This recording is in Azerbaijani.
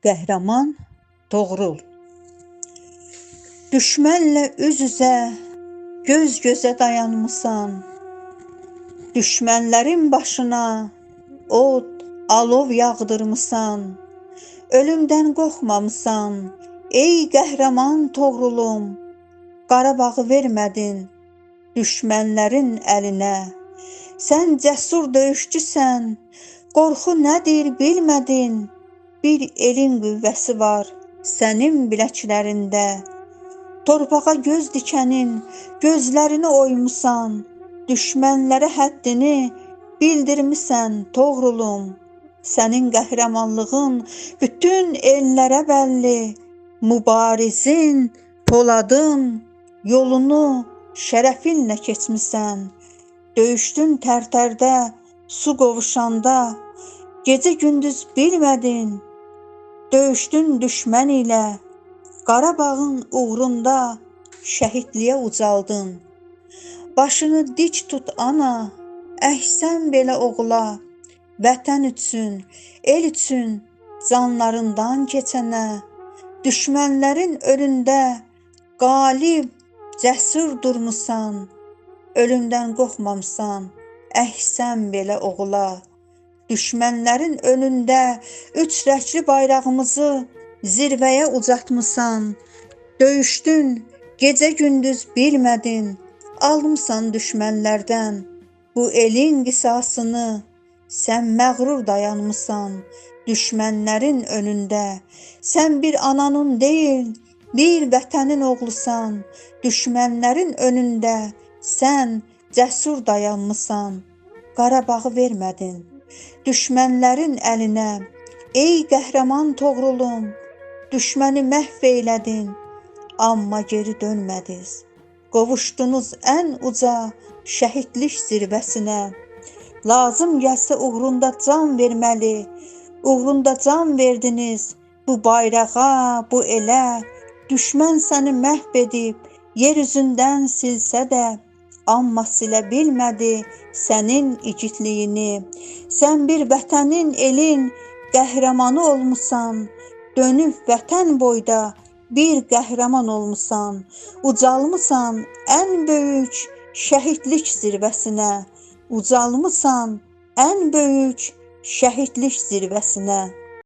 Qəhrəman Toğrul. Düşmənlə üz-üzə, göz-gözə dayanmısan. Düşmənlərin başına od, alov yağdırmısan. Ölümdən qorxmamısan, ey qəhrəman Toğrulum. Qarabağı vermədin düşmənlərin əlinə. Sən cəsur döyüşçüsən, qorxu nədir bilmədin. Bir elin qüvvəsi var sənin biləklərində. Torpağa göz dikənin gözlərini oymusan. Düşmənlərə həddini bildirmisən Toğrulum. Sənin qəhrəmanlığın bütün ellərə bəlli. Mübarizin, Poladın yolunu şərəfinlə keçmisən. Döyüşdün tərtərdə, su qovuşanda, gecə gündüz bilmədin. Döyüşdün düşmən ilə, Qarabağın uğrunda şəhidliyə ucaldın. Başını dik tut ana, əhsən belə oğula. Vətən üçün, el üçün canlarından keçənə. Düşmənlərin önündə qalib, cəsur durmusan. Ölümdən qorxmamısan, əhsən belə oğula. Düşmənlərin önündə üç rəngli bayrağımızı zirvəyə ucatmısan. Döyüşdün, gecə gündüz bilmədin. Almısan düşmənlərdən bu elin qisasını. Sən məğrur dayanmısan düşmənlərin önündə. Sən bir ananın deyil, bir vətənin oğlusan. Düşmənlərin önündə sən cəsur dayanmısan. Qarabağı vermədin düşmənlərin əlinə. Ey qəhrəman Toğrulum, düşməni məhv eylədin, amma geri dönmədiniz. Qovuşdunuz ən uca şəhidlik zirvəsinə. Lazım gəlsə uğrunda can verməli, uğrunda can verdiniz. Bu bayrağa, bu elə, düşmən səni məhv edib, yer üzündən silsə də, amma silə bilmədi sənin igidliyini. Sən bir vətənin, elin qəhrəmanı olmusan. Dönüb vətən boyda bir qəhrəman olmusan. Ucalmısan ən böyük şəhidlik zirvəsinə. Ucalmısan ən böyük şəhidlik zirvəsinə.